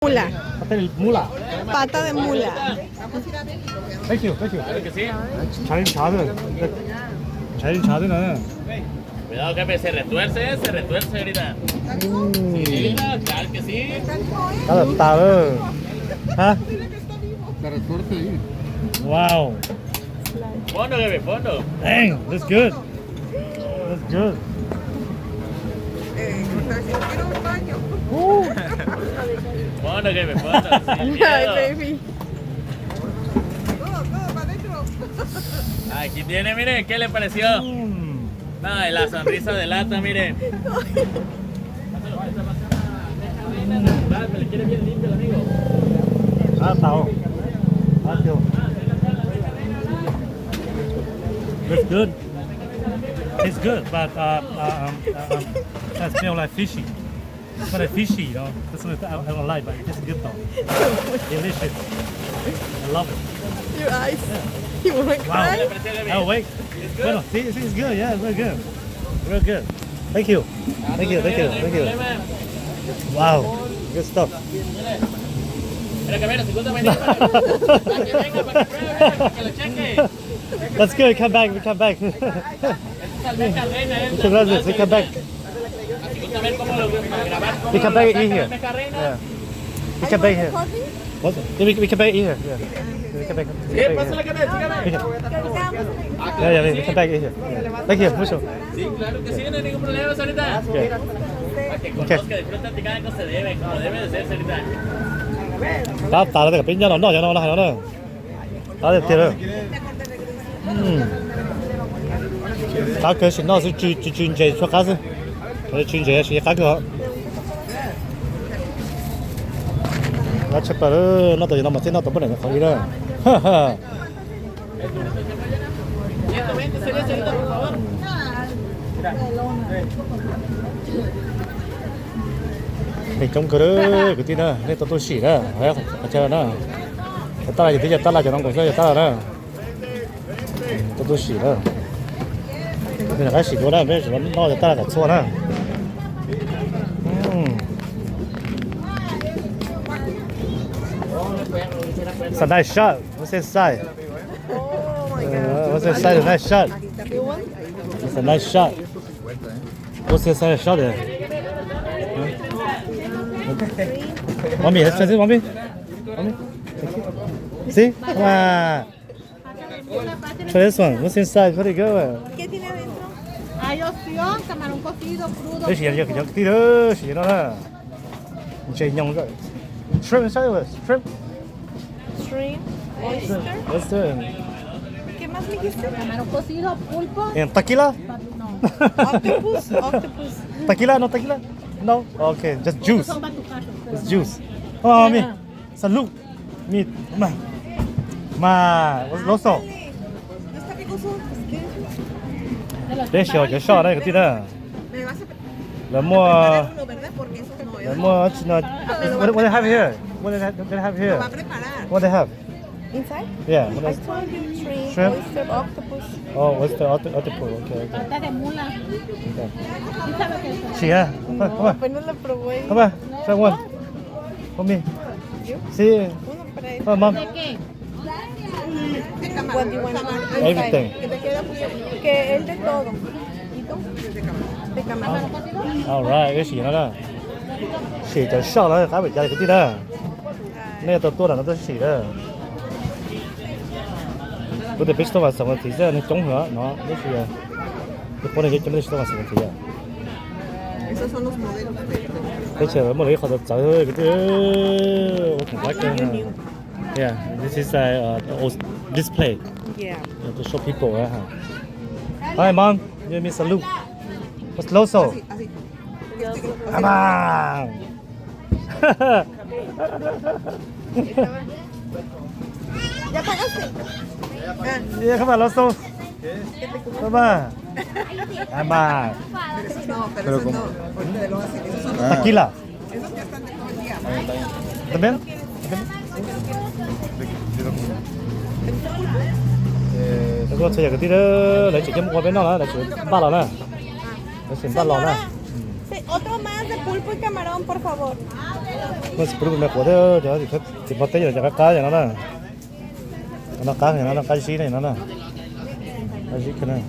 Mula. Pata de mula. Pata de mula. Thank you. Claro que sí. 잘 자든. 잘 자든은. Cuidado, jefe, se retuerce ahorita. Sí, claro que sí. 따뜻하다. 하? La retuerce ahí. Wow. Fondo, jefe, fondo. Dang, that's good. That's good. Fondo, jefe, fondo. Sin miedo. Ay, baby. Aquí tiene, miren, ¿qué le pareció? No, y la sonrisa de lata, miren. Me le quiere bien limpio el amigo. 따뜻하오. 따뜻해요. That's good. It's good, but that smells like fishy. It's not like fishy, you know. That's what I don't like, but it's good though. Delicious. I love it. Your eyes. You wanna Wow. cry? Oh wait. Bueno, see, it's good. Yeah, it's very good. Real good. Thank you. Thank you. Wow. Good stuff. Mira que mira, 50 minutos para que venga, para que pruebe, para que lo cheque. That's good. Come back. We come back. Almeja reina, Muchas gracias. We come back. Así que a ver cómo lo grabar. We come back in here. Almeja reina. Yeah. We come back here. What? Yeah, we come back in here. Yeah. We come back. Sí, pásale que me, sígame. Yeah, we come back in here. Yeah. Thank you. Mucho. Sí, claro que sí, no hay ningún problema, ahorita. Okay. Para que conozca, disfruta que cada cosa se debe, como debe de ser, ahorita. 따뜻하다. 내가 빈자 넣어. 야, 너는. 따뜻해요. cá cơ xin nó sẽ chuyên chế cho cá gì, chuyên chế sẽ cá cơ. nó chấp vào nó tự nó mà thế nó tập bên này nó khỏi đó. thì trong cái đó cái gì đó, nên tôi xỉ đó, phải không? Chờ đó, ta là gì thế? Ta là cho nó cũng sẽ ta là đó, tôi xỉ đó. cái này cái xỉ đó, bây giờ nó cho ta là cả xua đó. It's a nice shot. What's inside? What's inside? A nice shot. It's a nice shot. What's inside the shot there? Mommy, let's try this, mommy. See? Come on. Try this one. What's inside? Pretty good. ¿Qué tiene adentro? Hay opción, camarón cocido, crudo. Cái gì vậy? Cái gì đó? Gì đó là? Chơi nhông rồi. Shrimp inside with shrimp. Shrimp. Oyster. Oyster. ¿Qué más me dijiste? Camarón cocido, pulpo. And tequila? No. Octopus. Octopus. Tequila? No tequila? No? Okay, just juice. Son batucados. It's juice. Oh, mommy. Salud. Meat. Ma. What's loso? ¿No está picoso? Để xào cho xào đây cái gì đó. Me vas a Là mua. preparar uno, ¿verdad? Porque eso no. Là mua. What they have here? What they have here? Lo va a preparar. What they have? Inside? Yeah. I What is? told you shrimp, Shrimp? oyster, octopus. Oh, what's the octopus? Okay. Pata de mula. Okay. ¿Sí sabe qué es? Sí, yeah. No, Come on. apenas lo probé. Come on. Try one. For me. Sí. Uno para él. Oh, mom. ¿De qué? What do you want? Everything. Que te queda que él de todo. ¿Y tú? De camarón. Alright, cái gì nó đó. Xỉ cho xào nó khá bị cái gì đó. Nên tôi là nó tôi xỉ đó. Tôi để biết tôi vào sản thì ra nó chống hở nó cái gì à. Tôi có này cái tôi vào sản thì à. Esos son los modelos. Cái chờ một cái họ được chơi cái thứ một cái cái yeah, this is a old display. Yeah. To show people. Hi, mom. You miss salute. What's loso? Así. Come on. ¿Ya pagaste? Yeah, come on, loso. Come on. Come on. Esos no, pero esos no. Ahorita lo hacen. Esos son los. Tequila. Esos ya están de todo el día. ¿También? Tôi sẽ cái tí đó lấy chỉ cho một bên đó là chỉ ba lò nè, lấy chỉ ba lò nè. Otro más de pulpo y camarón, por favor. nó sẽ produce của thế giờ thì bát tết giờ cá vậy nó cá này nó cá xí này nó cá xí cái này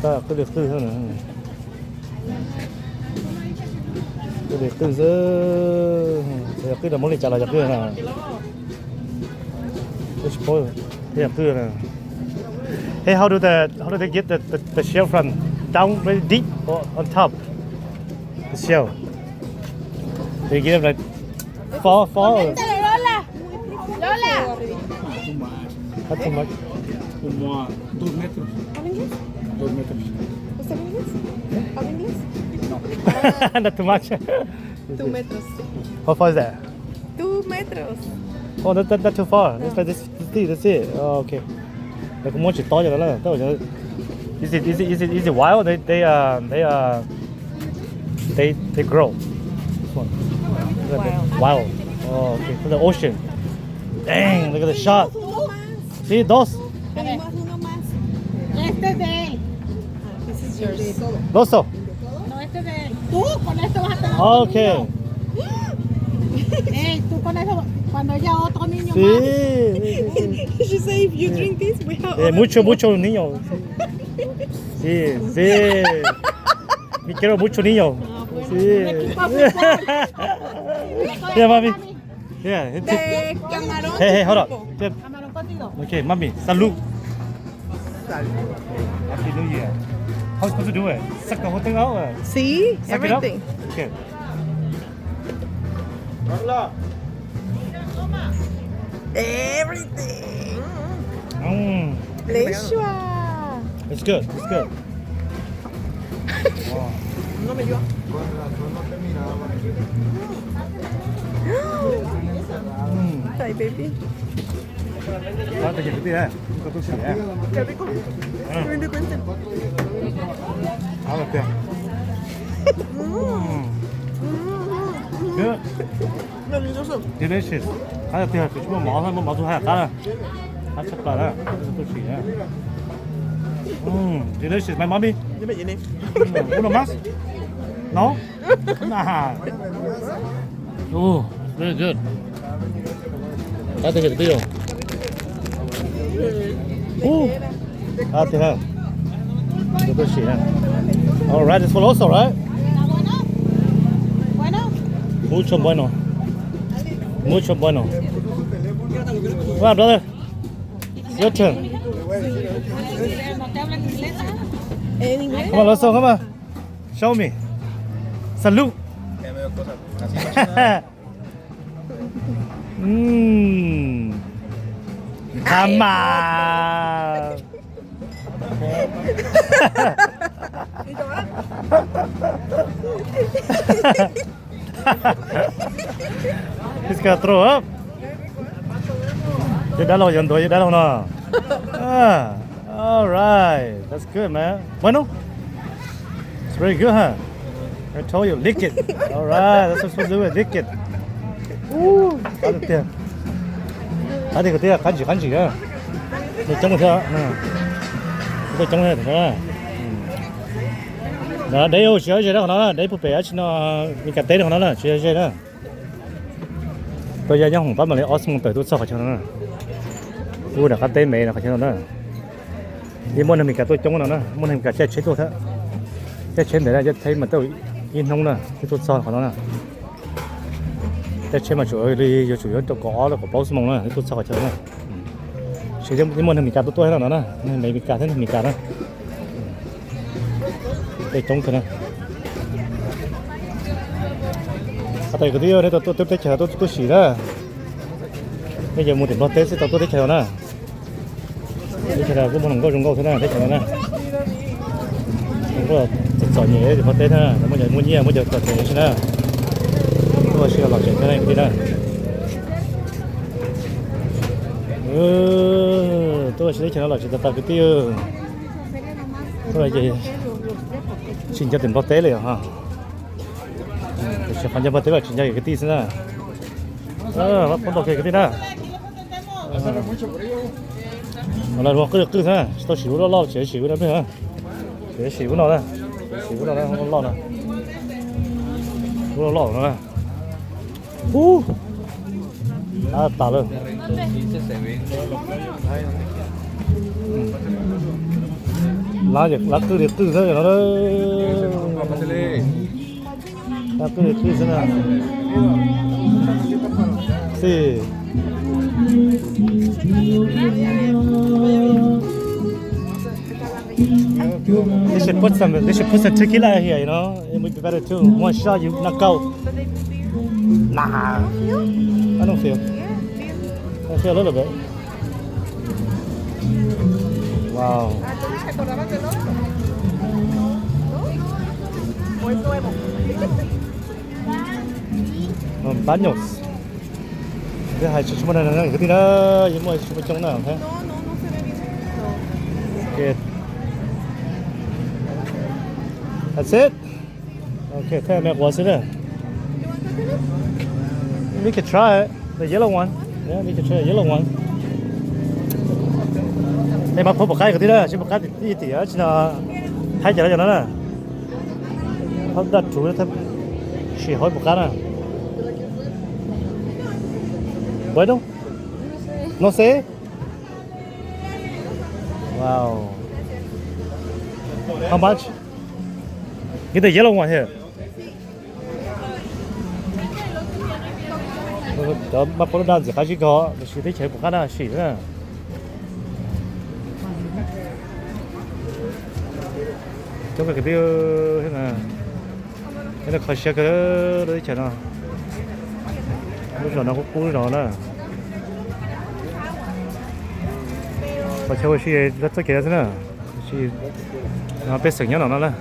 ta cứ được tư hơn nữa cứ được tư giờ cứ là muốn đi trả lại cứ là cái tư là hey how do they get the shell from down very deep or on top the shell they get them like fall Lola. that's too much Como 2 metros. ¿Habla inglés? 2 metros. ¿Usted habla inglés? ¿Habla inglés? not too much 2 metros. how far is that 2 metros. oh that's too far it's like that's it oh okay like cũng muốn chỉ to cho nó là tôi giờ is it wild they grow this one wild oh okay from the ocean dang look at the shot see those Pedimos uno más. Este es de él. This is yours. those so No, este es de él. Tú con esto vas a tener okay otro niño. Ey, tú con eso, cuando haya otro niño sí más. She said if you drink this, we have mucho niño sí me quiero mucho niño sí yeah mami yeah de camarón. hey hold up pulpo. Camarón cocido. okay mami salud Happy New Year. How supposed to do it? Suck the whole thing out? Sí, Suck it up? everything. Okay. Everything. Lechua. It's good. Wow. No me dio. Hi, baby. Đó, tôi nhìn cái này. Có tôi xỉa. Qué rico. Qué rico. Áo được kìa. Good. Delicioso. Delicious. Áo được kìa. Chúng ta mỏ thôi, mỏ thôi hay cá này. Cá chắc là đó. Tôi xỉa. Delicious. My mommy. Yo me llené. Uno más? No? Nah. Oh, very good. Cá tôi kìa tiêu. Ah, tiene. All right, this one also, right? ¿Está bueno? ¿Bueno? Mucho bueno. Mucho bueno. Come on, brother. Your turn. ¿No te hablan inglés? En inglés. Come on, Loso, come on. Show me. Salud. Come on. He's gonna throw up. You đã lâu dần tuổi, đã lâu nào. All right, that's good, man. Bueno, it's very good, huh? I told you, lick it. All right, that's what we're supposed to do. Lick it. Ăn được tiền. Ăn được tiền, 간지 야. 너 정도 돼. 이거 정도 돼. 나 내일 쉬어야지라 하나. 내일 빼야지 너. 그러니까 내일 하나 쉬어야지라. tôi ra những hồng bát mà lấy osmond tới tôi sợ cho nó tôi đã cắt tay mẹ là phải cho nó đi mua mình cả tôi chống nó mua mình cả che chế tôi thế che chế để ra thấy mà tôi in không nè cái tôi sợ của nó nè che chế mà chủ yếu tôi có là có bao mông nè tôi sợ cho nó sử dụng đi mua mình cả tôi hết nó nè mình cả thế mình cả đó để chống thế này tại cái điều này tôi chờ tôi xỉ ra bây giờ một điểm bao tết sẽ tôi thích chờ nè thích chờ cũng muốn có dùng câu thế nào thích chờ nè cũng có giỏi nhẹ thì bao tết ha bây giờ mua nhiều bây giờ có thể thế nè tôi sẽ làm chuyện thế này cái này tôi sẽ chờ nó là chuyện ta cái tiêu tôi là gì xin cho tiền bao tết rồi ha 반전 버터가 진짜 이게 뛰스나. 맞다 그게 나. 원래 뭐 끓여서 또 시우로 넣어 제 시우로 해. 제 시우로 넣어. 시우로 넣어 넣어. Ủa lỏng nữa. Hú. Tả luôn. Lá gì? Lá cứ được cứ thế nó đó. Lá cứ được cứ thế nào. Sí. They should put some tequila here, you know. It would be better too. One shot, you knock out. But they put beer? Nah, You? I don't feel. Yeah, beer. I feel a little bit. Wow. Entonces se acordaban del otro. ¿No? O es nuevo. Baños. Cái hai chút này này cái gì đó, giống như chút trong nào thế? No, no se ve bien. No. Good. That's it. Okay, tell me what's in it. We could try it. The yellow one. Yeah, we could try the yellow one. Đây mà phô một cái gì đó, chỉ một cái gì thì á, chỉ là thay cho nó nè. Không đặt chủ thêm, chỉ hỏi một cái nè. Bueno. No sé. Wow. How much? Get the yellow one here. Đó mà có đàn gì khác chỉ có, chỉ thấy chơi một cái nào chỉ nữa. Trong cái tiêu thế nào? Cái là khó xe cái đấy chơi nào? Lúc nào nó có cú rồi đó. Và chơi cái gì rất kia thế nào? Chỉ nó biết sừng nhớ nó là.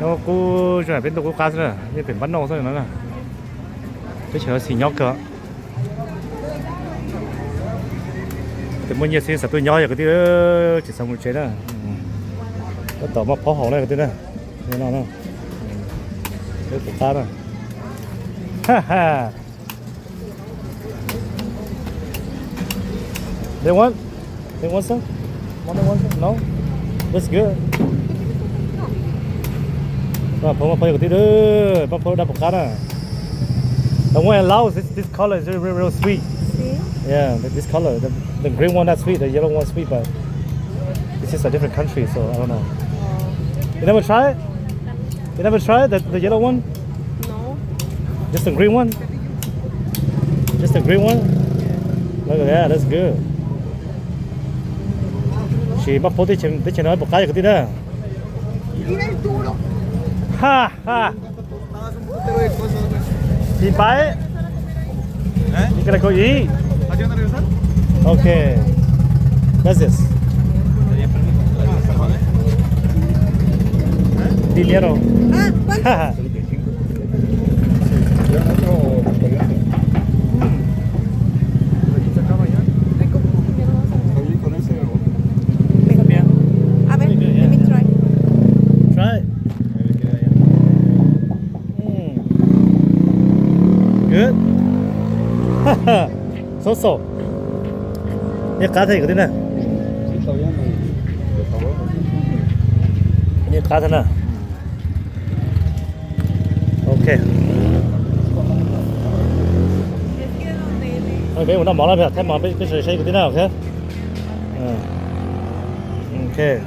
Nó cú rồi bên tôi cú cá thế nào? Như bên bắn nâu thế nào là. Cái chơi xì nhóc cơ. Thì mỗi nhà xin sắp tôi nhói cái tiêu chỉ xong một chế đó. Cái tàu mà phá hỏng này cái tiêu này. Như nào nào? Cái tàu cá này. Ha ha. They want some? Want some? No? That's good. Mà phải cái tiêu đó, mà phải đập cá này. The one in Laos, this color is real sweet. Sí. Yeah, this color, the green one not sweet, the yellow one sweet, but it's just a different country, so I don't know. You never try it? You never tried the yellow one? No. Just the green one? Just the green one? Look at that, that's good. She must put it in the channel, but I got it. Ha ha! You buy it? You're gonna go eat? Okay. What's this? Dinero. Ah, ¿cuánto? A ver, let me try. Try it. Good. So. ये cá thầy cái này. ये cá thế nào? Okay. Okay, mình đã mở ra bây giờ, thêm mở bây giờ xây cái thế nào thế? Okay.